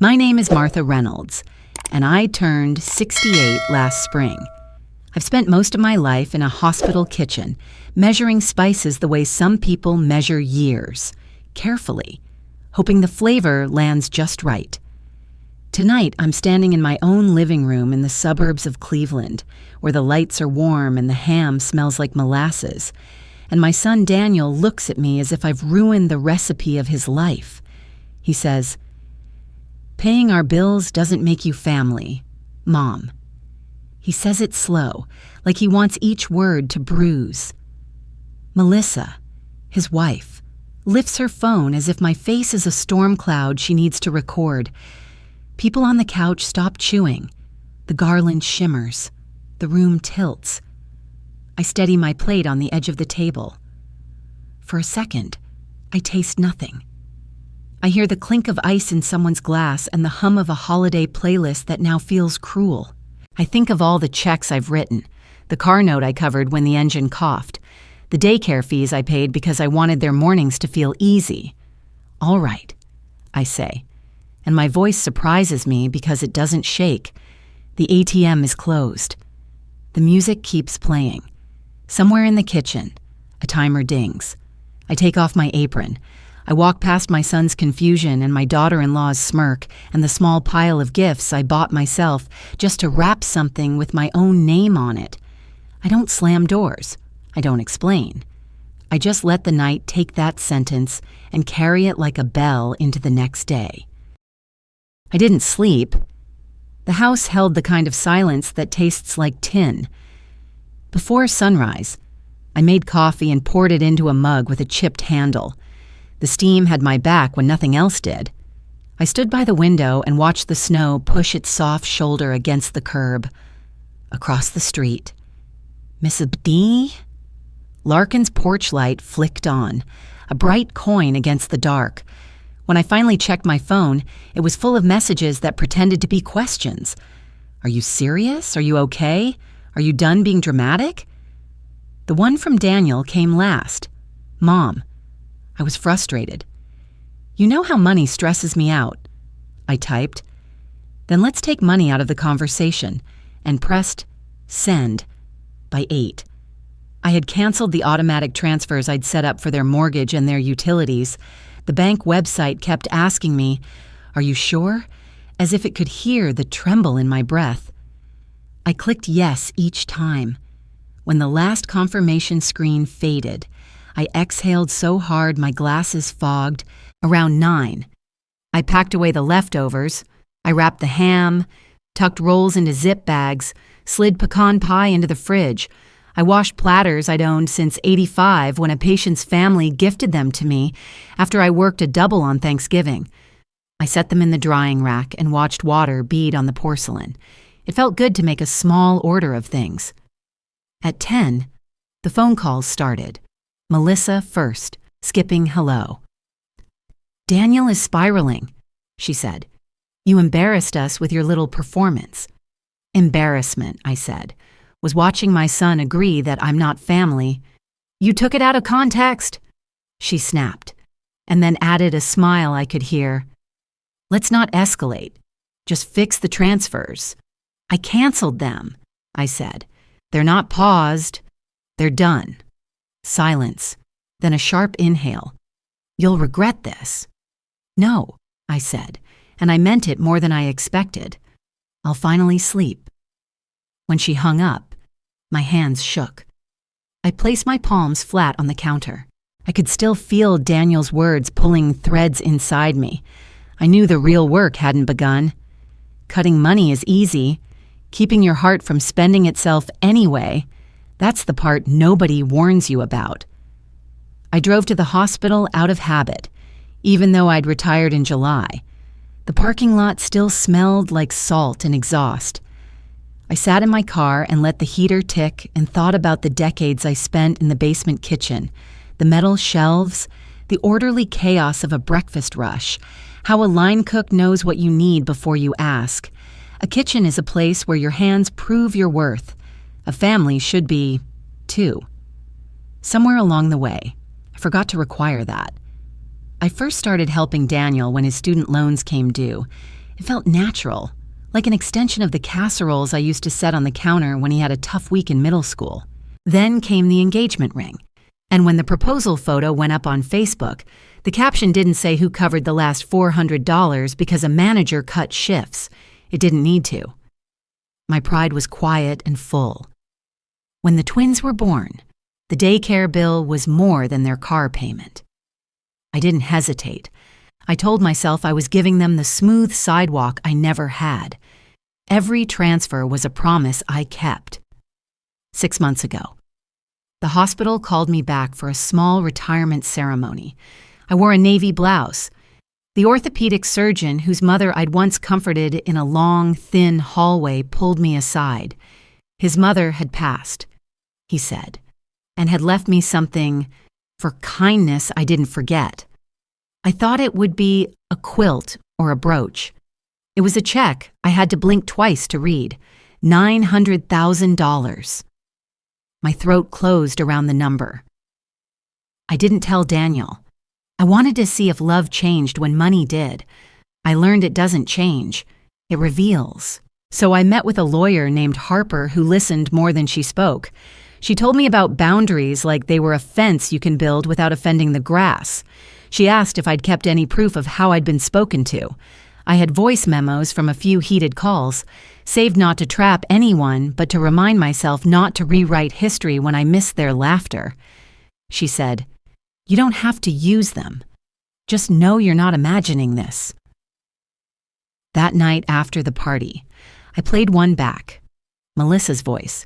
My name is Martha Reynolds, and I turned 68 last spring. I've spent most of my life in a hospital kitchen, measuring spices the way some people measure years, carefully, hoping the flavor lands just right. Tonight, I'm standing in my own living room in the suburbs of Cleveland, where the lights are warm and the ham smells like molasses, and my son Daniel looks at me as if I've ruined the recipe of his life. He says, "Paying our bills doesn't make you family, Mom." He says it slow, like he wants each word to bruise. Melissa, his wife, lifts her phone as if my face is a storm cloud she needs to record. People on the couch stop chewing. The garland shimmers. The room tilts. I steady my plate on the edge of the table. For a second, I taste nothing. I hear the clink of ice in someone's glass and the hum of a holiday playlist that now feels cruel. I think of all the checks I've written, the car note I covered when the engine coughed, the daycare fees I paid because I wanted their mornings to feel easy. "All right," I say, and my voice surprises me because it doesn't shake. The ATM is closed. The music keeps playing. Somewhere in the kitchen, a timer dings. I take off my apron. I walk past my son's confusion and my daughter-in-law's smirk and the small pile of gifts I bought myself just to wrap something with my own name on it. I don't slam doors. I don't explain. I just let the night take that sentence and carry it like a bell into the next day. I didn't sleep. The house held the kind of silence that tastes like tin. Before sunrise, I made coffee and poured it into a mug with a chipped handle. The steam had my back when nothing else did. I stood by the window and watched the snow push its soft shoulder against the curb. Across the street, Miss Abdi? Larkin's porch light flicked on, a bright coin against the dark. When I finally checked my phone, it was full of messages that pretended to be questions. "Are you serious? Are you okay? Are you done being dramatic?" The one from Daniel came last. "Mom." I was frustrated. "You know how money stresses me out," I typed. "Then let's take money out of the conversation," and pressed send by 8. I had canceled the automatic transfers I'd set up for their mortgage and their utilities. The bank website kept asking me, "Are you sure?" as if it could hear the tremble in my breath. I clicked yes each time. When the last confirmation screen faded, I exhaled so hard my glasses fogged. Around 9. I packed away the leftovers. I wrapped the ham, tucked rolls into zip bags, slid pecan pie into the fridge. I washed platters I'd owned since '85 when a patient's family gifted them to me after I worked a double on Thanksgiving. I set them in the drying rack and watched water bead on the porcelain. It felt good to make a small order of things. At 10, the phone calls started. Melissa first, skipping hello. "Daniel is spiraling," she said. "You embarrassed us with your little performance." "Embarrassment," I said, "was watching my son agree that I'm not family." "You took it out of context," she snapped, and then added a smile I could hear. "Let's not escalate. Just fix the transfers." "I canceled them," I said. "They're not paused. They're done." Silence, then a sharp inhale. "You'll regret this." "No," I said, and I meant it more than I expected. "I'll finally sleep." When she hung up, my hands shook. I placed my palms flat on the counter. I could still feel Daniel's words pulling threads inside me. I knew the real work hadn't begun. Cutting money is easy. Keeping your heart from spending itself anyway, that's the part nobody warns you about. I drove to the hospital out of habit, even though I'd retired in July. The parking lot still smelled like salt and exhaust. I sat in my car and let the heater tick and thought about the decades I spent in the basement kitchen, the metal shelves, the orderly chaos of a breakfast rush, how a line cook knows what you need before you ask. A kitchen is a place where your hands prove your worth. A family should be, too. Somewhere along the way, I forgot to require that. I first started helping Daniel when his student loans came due. It felt natural, like an extension of the casseroles I used to set on the counter when he had a tough week in middle school. Then came the engagement ring, and when the proposal photo went up on Facebook, the caption didn't say who covered the last $400 because a manager cut shifts. It didn't need to. My pride was quiet and full. When the twins were born, the daycare bill was more than their car payment. I didn't hesitate. I told myself I was giving them the smooth sidewalk I never had. Every transfer was a promise I kept. 6 months ago, the hospital called me back for a small retirement ceremony. I wore a navy blouse. The orthopedic surgeon, whose mother I'd once comforted in a long, thin hallway, pulled me aside. His mother had passed, he said, and had left me something for kindness I didn't forget. I thought it would be a quilt or a brooch. It was a check I had to blink twice to read. $900,000. My throat closed around the number. I didn't tell Daniel. I wanted to see if love changed when money did. I learned it doesn't change. It reveals. So I met with a lawyer named Harper who listened more than she spoke. She told me about boundaries like they were a fence you can build without offending the grass. She asked if I'd kept any proof of how I'd been spoken to. I had voice memos from a few heated calls, saved not to trap anyone, but to remind myself not to rewrite history when I missed their laughter. She said, "You don't have to use them. Just know you're not imagining this." That night after the party, I played one back. Melissa's voice.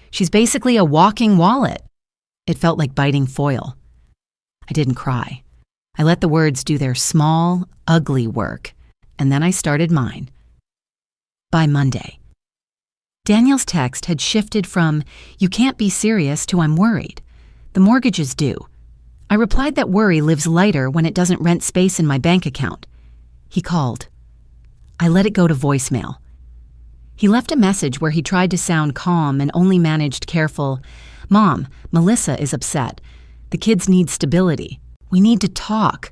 She's basically a walking wallet. It felt like biting foil. I didn't cry. I let the words do their small, ugly work, and then I started mine. By Monday, Daniel's text had shifted from, "You can't be serious," to "I'm worried. The mortgage is due." I replied that worry lives lighter when it doesn't rent space in my bank account. He called. I let it go to voicemail. He left a message where he tried to sound calm and only managed careful, "Mom, Melissa is upset. The kids need stability. We need to talk."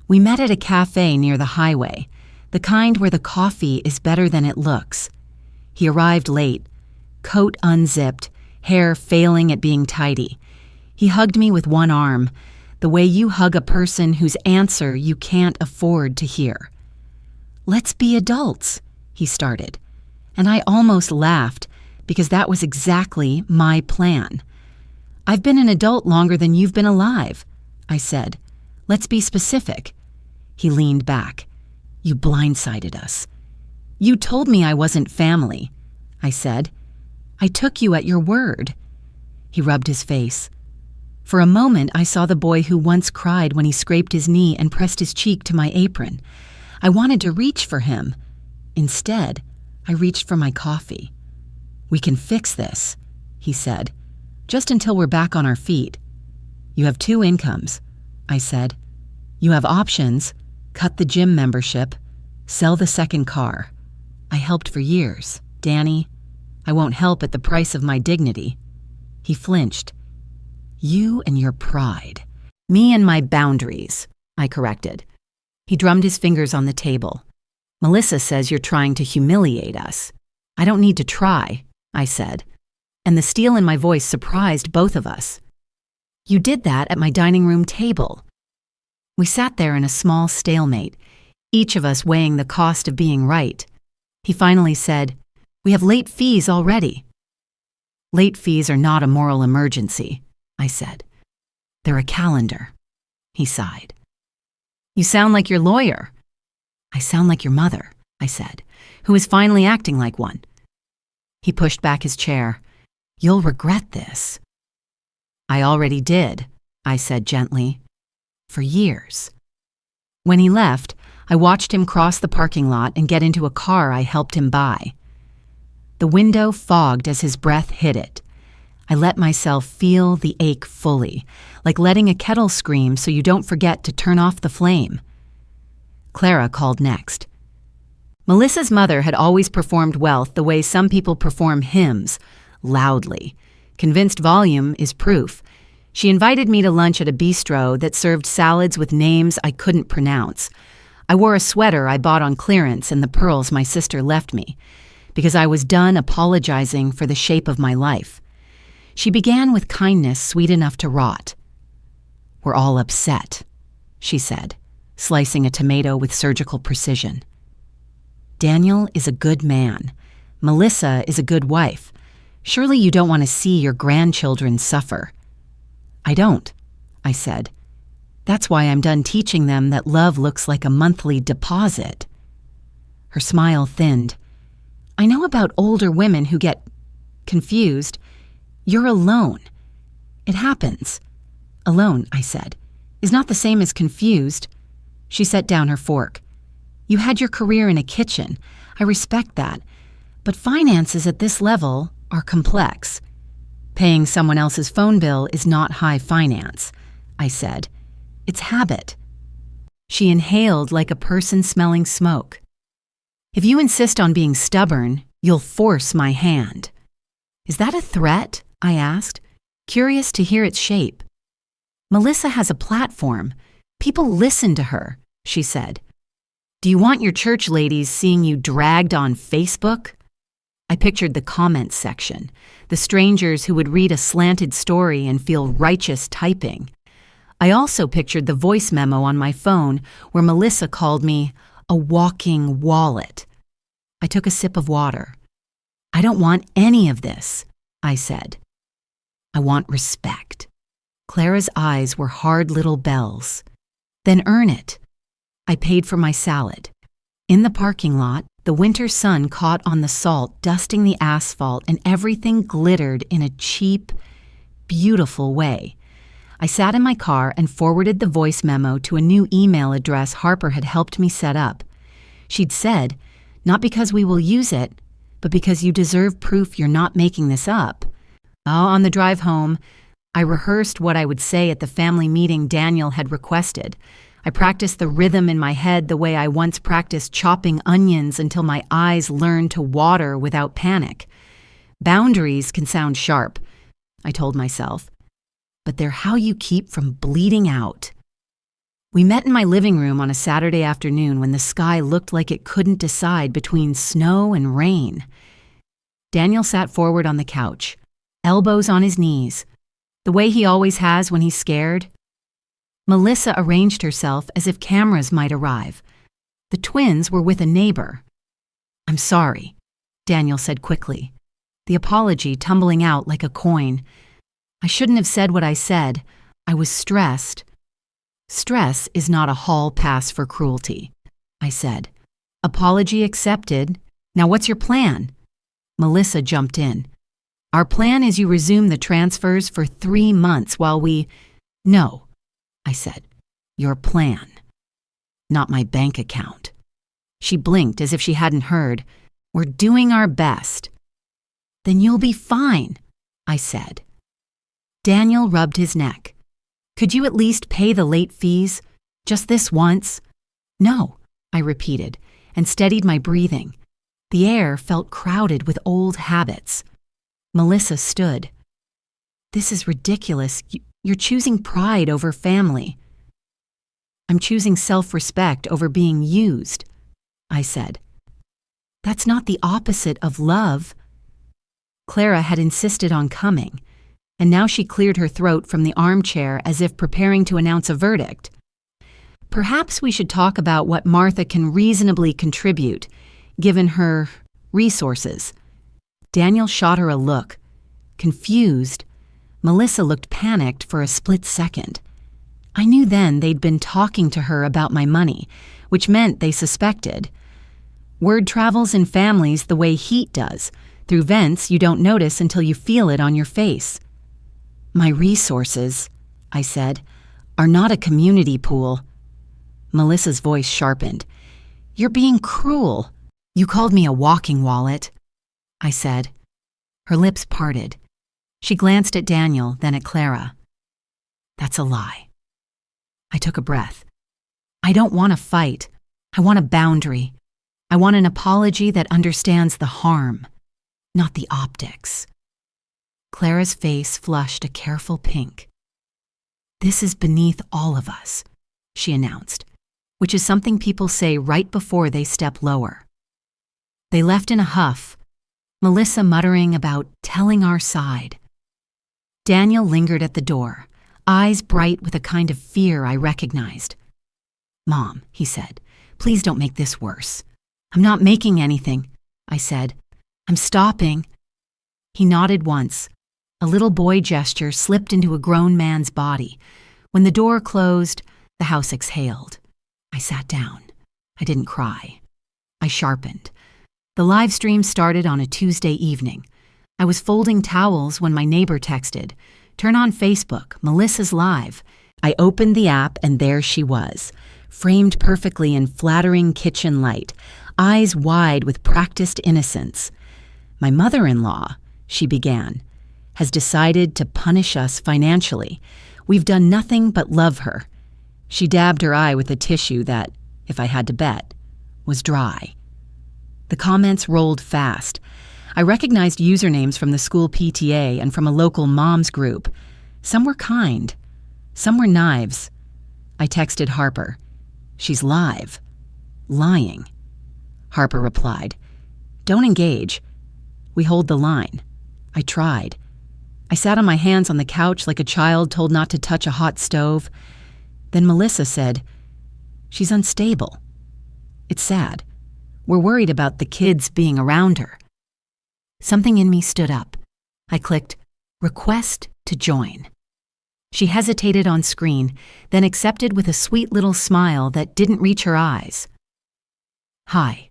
We met at a cafe near the highway, the kind where the coffee is better than it looks. He arrived late, coat unzipped, hair failing at being tidy. He hugged me with one arm, the way you hug a person whose answer you can't afford to hear. "Let's be adults," he started, and I almost laughed because that was exactly my plan. "I've been an adult longer than you've been alive," I said. "Let's be specific." He leaned back. "You blindsided us." "You told me I wasn't family," I said. "I took you at your word." He rubbed his face. For a moment, I saw the boy who once cried when he scraped his knee and pressed his cheek to my apron. I wanted to reach for him. Instead, I reached for my coffee. "We can fix this," he said, "just until we're back on our feet." "You have 2 incomes," I said. "You have options. Cut the gym membership. Sell the second car. I helped for years. Danny, I won't help at the price of my dignity." He flinched. "You and your pride." "Me and my boundaries," I corrected. He drummed his fingers on the table. "Melissa says you're trying to humiliate us." "I don't need to try," I said, and the steel in my voice surprised both of us. "You did that at my dining room table." We sat there in a small stalemate, each of us weighing the cost of being right. He finally said, "We have late fees already." "Late fees are not a moral emergency," I said. "They're a calendar." He sighed. "You sound like your lawyer." "I sound like your mother," I said, "who is finally acting like one." He pushed back his chair. "You'll regret this." "I already did," I said gently. "For years." When he left, I watched him cross the parking lot and get into a car I helped him buy. The window fogged as his breath hit it. I let myself feel the ache fully, like letting a kettle scream so you don't forget to turn off the flame. Clara called next. Melissa's mother had always performed wealth the way some people perform hymns, loudly. Convinced volume is proof. She invited me to lunch at a bistro that served salads with names I couldn't pronounce. I wore a sweater I bought on clearance and the pearls my sister left me, because I was done apologizing for the shape of my life. She began with kindness sweet enough to rot. "We're all upset," she said, slicing a tomato with surgical precision. "Daniel is a good man. Melissa is a good wife. Surely you don't want to see your grandchildren suffer." "I don't," I said. "That's why I'm done teaching them that love looks like a monthly deposit." Her smile thinned. "I know about older women who get confused. You're alone. It happens." "Alone," I said, "is not the same as confused." She set down her fork. "You had your career in a kitchen. I respect that. But finances at this level are complex. Paying someone else's phone bill is not high finance," I said. "It's habit." She inhaled like a person smelling smoke. "If you insist on being stubborn, you'll force my hand." "Is that a threat?" I asked, curious to hear its shape. "Melissa has a platform. People listen to her," she said. "Do you want your church ladies seeing you dragged on Facebook?" I pictured the comments section, the strangers who would read a slanted story and feel righteous typing. I also pictured the voice memo on my phone where Melissa called me a walking wallet. I took a sip of water. "I don't want any of this," I said. "I want respect." Clara's eyes were hard little bells. "Then earn it." I paid for my salad. In the parking lot, the winter sun caught on the salt, dusting the asphalt, and everything glittered in a cheap, beautiful way. I sat in my car and forwarded the voice memo to a new email address Harper had helped me set up. She'd said, "Not because we will use it, but because you deserve proof you're not making this up." On the drive home, I rehearsed what I would say at the family meeting Daniel had requested. I practiced the rhythm in my head the way I once practiced chopping onions until my eyes learned to water without panic. Boundaries can sound sharp, I told myself, but they're how you keep from bleeding out. We met in my living room on a Saturday afternoon when the sky looked like it couldn't decide between snow and rain. Daniel sat forward on the couch, elbows on his knees, the way he always has when he's scared. Melissa arranged herself as if cameras might arrive. The twins were with a neighbor. "I'm sorry," Daniel said quickly, the apology tumbling out like a coin. "I shouldn't have said what I said. I was stressed." "Stress is not a hall pass for cruelty," I said. "Apology accepted. Now what's your plan?" Melissa jumped in. "Our plan is you resume the transfers for 3 months while we—" "No," I said. "Your plan, not my bank account." She blinked as if she hadn't heard. "We're doing our best." "Then you'll be fine," I said. Daniel rubbed his neck. "Could you at least pay the late fees? Just this once?" "No," I repeated, and steadied my breathing. The air felt crowded with old habits. Melissa stood. "This is ridiculous. You're choosing pride over family." "I'm choosing self-respect over being used," I said. "That's not the opposite of love." Clara had insisted on coming, and now she cleared her throat from the armchair as if preparing to announce a verdict. "Perhaps we should talk about what Martha can reasonably contribute, given her resources." Daniel shot her a look. Confused, Melissa looked panicked for a split second. I knew then they'd been talking to her about my money, which meant they suspected. Word travels in families the way heat does, through vents you don't notice until you feel it on your face. "My resources," I said, "are not a community pool." Melissa's voice sharpened. "You're being cruel. You called me a walking wallet," I said. Her lips parted. She glanced at Daniel, then at Clara. "That's a lie." I took a breath. "I don't want a fight. I want a boundary. I want an apology that understands the harm, not the optics." Clara's face flushed a careful pink. "This is beneath all of us," she announced. which is something people say right before they step lower. They left in a huff, Melissa muttering about telling our side. Daniel lingered at the door, eyes bright with a kind of fear I recognized. "Mom," he said, "please don't make this worse." "I'm not making anything," I said. "I'm stopping." He nodded once. A little boy gesture slipped into a grown man's body. When the door closed, the house exhaled. I sat down. I didn't cry. I sharpened. The live stream started on a Tuesday evening. I was folding towels when my neighbor texted, "Turn on Facebook, Melissa's live." I opened the app and there she was, framed perfectly in flattering kitchen light, eyes wide with practiced innocence. "My mother-in-law," she began, "has decided to punish us financially. We've done nothing but love her." She dabbed her eye with a tissue that, if I had to bet, was dry. The comments rolled fast. I recognized usernames from the school PTA and from a local moms group. Some were kind. Some were knives. I texted Harper. "She's live. Lying." Harper replied, "Don't engage. We hold the line." I tried. I sat on my hands on the couch like a child told not to touch a hot stove. Then Melissa said, "She's unstable. It's sad. We're worried about the kids being around her." Something in me stood up. I clicked, "Request to join." She hesitated on screen, then accepted with a sweet little smile that didn't reach her eyes. "Hi,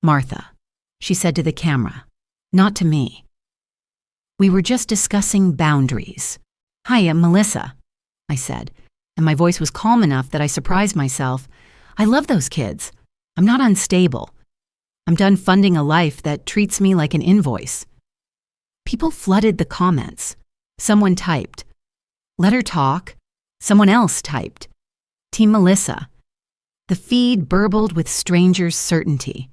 Martha," she said to the camera, not to me. "We were just discussing boundaries." "Hi, I'm Melissa," I said, and my voice was calm enough that I surprised myself. "I love those kids. I'm not unstable. I'm done funding a life that treats me like an invoice." People flooded the comments. Someone typed, "Let her talk." Someone else typed, "Team Melissa." The feed burbled with strangers' certainty.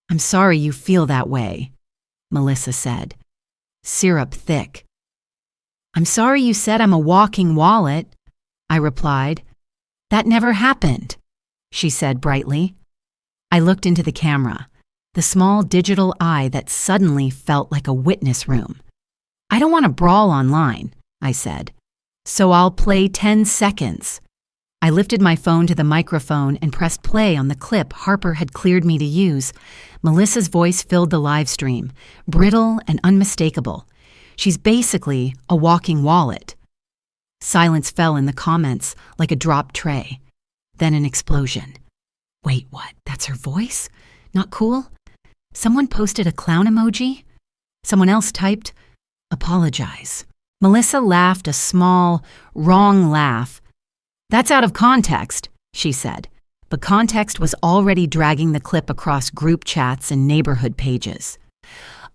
"I'm sorry you feel that way," Melissa said, syrup thick. "I'm sorry you said I'm a walking wallet," I replied. "That never happened," she said brightly. I looked into the camera, the small digital eye that suddenly felt like a witness room. "I don't want to brawl online," I said, "so I'll play 10 seconds. I lifted my phone to the microphone and pressed play on the clip Harper had cleared me to use. Melissa's voice filled the live stream, brittle and unmistakable. She's basically a walking wallet. Silence fell in the comments like a dropped tray. Then an explosion. "Wait, what? That's her voice? Not cool?" Someone posted a clown emoji. Someone else typed, "Apologize." Melissa laughed a small, wrong laugh. "That's out of context," she said, but context was already dragging the clip across group chats and neighborhood pages.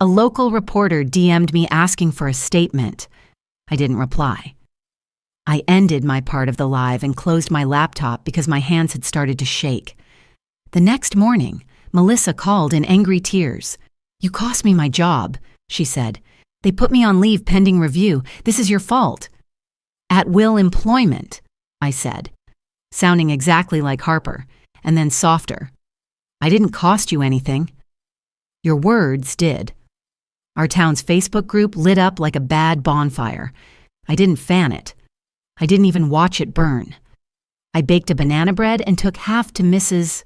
A local reporter DM'd me asking for a statement. I didn't reply. I ended my part of the live and closed my laptop because my hands had started to shake. The next morning, Melissa called in angry tears. "You cost me my job," she said. "They put me on leave pending review. This is your fault." "At will employment," I said, sounding exactly like Harper, and then softer. "I didn't cost you anything." "Your words did." Our town's Facebook group lit up like a bad bonfire. I didn't fan it. I didn't even watch it burn. I baked a banana bread and took half to Mrs.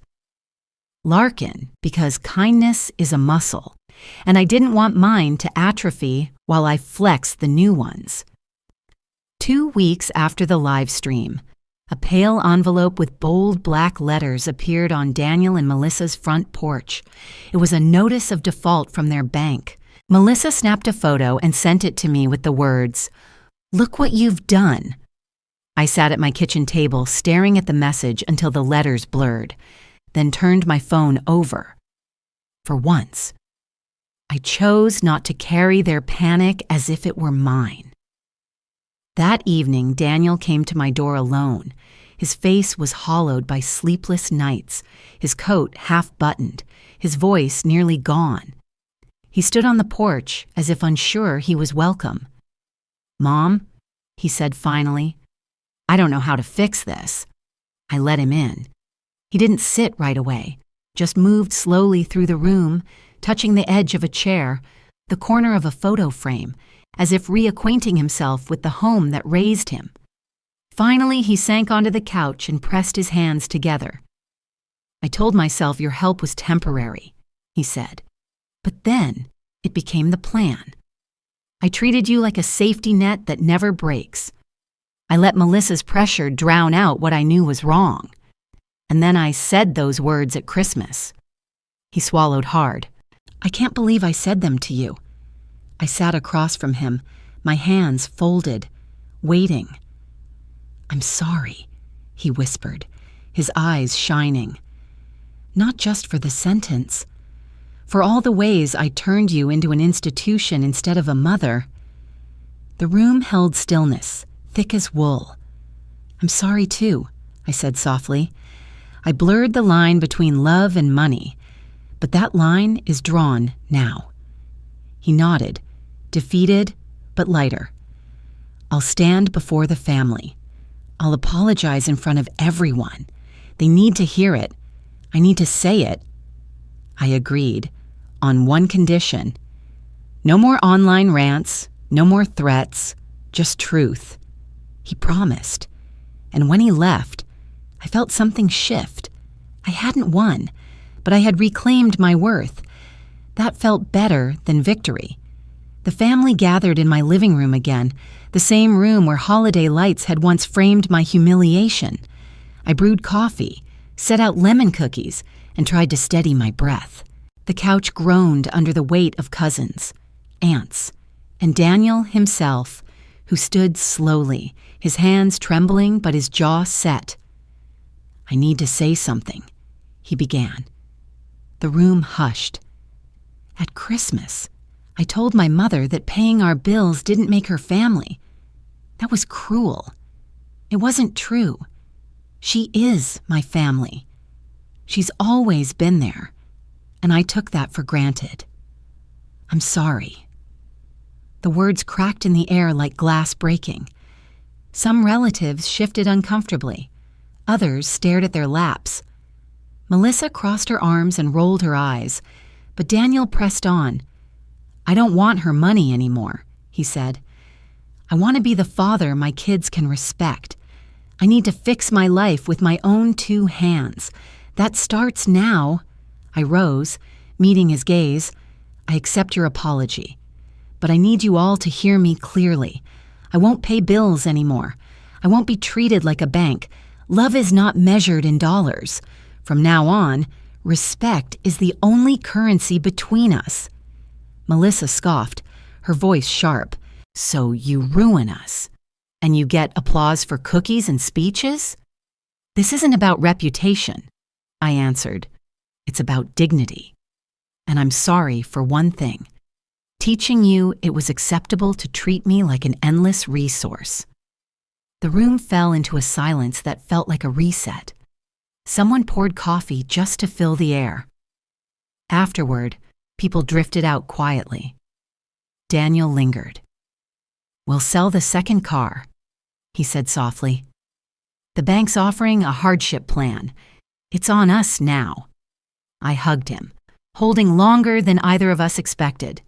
Larkin because kindness is a muscle, and I didn't want mine to atrophy while I flexed the new ones. 2 weeks after the live stream, a pale envelope with bold black letters appeared on Daniel and Melissa's front porch. It was a notice of default from their bank. Melissa snapped a photo and sent it to me with the words, "Look what you've done." I sat at my kitchen table staring at the message until the letters blurred, then turned my phone over. For once, I chose not to carry their panic as if it were mine. That evening, Daniel came to my door alone. His face was hollowed by sleepless nights, his coat half-buttoned, his voice nearly gone. He stood on the porch as if unsure he was welcome. "Mom," he said finally, "I don't know how to fix this." I let him in. He didn't sit right away, just moved slowly through the room, touching the edge of a chair, the corner of a photo frame, as if reacquainting himself with the home that raised him. Finally, he sank onto the couch and pressed his hands together. "I told myself your help was temporary," he said. "But then it became the plan. I treated you like a safety net that never breaks. I let Melissa's pressure drown out what I knew was wrong. And then I said those words at Christmas." He swallowed hard. "I can't believe I said them to you." I sat across from him, my hands folded, waiting. "I'm sorry," he whispered, his eyes shining. "Not just for the sentence. For all the ways I turned you into an institution instead of a mother." The room held stillness, thick as wool. "I'm sorry too," I said softly. "I blurred the line between love and money, but that line is drawn now." He nodded, defeated but lighter. "I'll stand before the family. I'll apologize in front of everyone. They need to hear it. I need to say it." I agreed, on one condition. No more online rants, no more threats, just truth. He promised. And when he left, I felt something shift. I hadn't won, but I had reclaimed my worth. That felt better than victory. The family gathered in my living room again, the same room where holiday lights had once framed my humiliation. I brewed coffee, set out lemon cookies, and tried to steady my breath. The couch groaned under the weight of cousins, aunts, and Daniel himself, who stood slowly, his hands trembling but his jaw set. "I need to say something," he began. The room hushed. "At Christmas, I told my mother that paying our bills didn't make her family. That was cruel. It wasn't true. She is my family. She's always been there, and I took that for granted. I'm sorry." The words cracked in the air like glass breaking. Some relatives shifted uncomfortably. Others stared at their laps. Melissa crossed her arms and rolled her eyes, but Daniel pressed on. "I don't want her money anymore," he said. "I want to be the father my kids can respect. I need to fix my life with my own 2 hands. That starts now." I rose, meeting his gaze. "I accept your apology, but I need you all to hear me clearly. I won't pay bills anymore. I won't be treated like a bank. Love is not measured in dollars. From now on, respect is the only currency between us." Melissa scoffed, her voice sharp. "So you ruin us, and you get applause for cookies and speeches?" "This isn't about reputation," I answered. "It's about dignity. And I'm sorry for one thing. Teaching you it was acceptable to treat me like an endless resource." The room fell into a silence that felt like a reset. Someone poured coffee just to fill the air. Afterward, people drifted out quietly. Daniel lingered. "We'll sell the second car," he said softly. "The bank's offering a hardship plan. It's on us now." I hugged him, holding longer than either of us expected.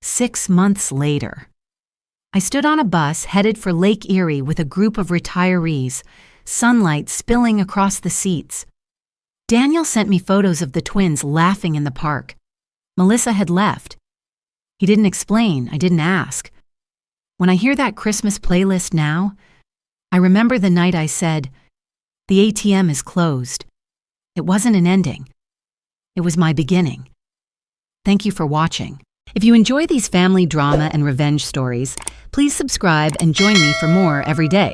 6 months later, I stood on a bus headed for Lake Erie with a group of retirees, sunlight spilling across the seats. Daniel sent me photos of the twins laughing in the park. Melissa had left. He didn't explain, I didn't ask. When I hear that Christmas playlist now, I remember the night I said, "The ATM is closed." It wasn't an ending. It was my beginning. Thank you for watching. If you enjoy these family drama and revenge stories, please subscribe and join me for more every day.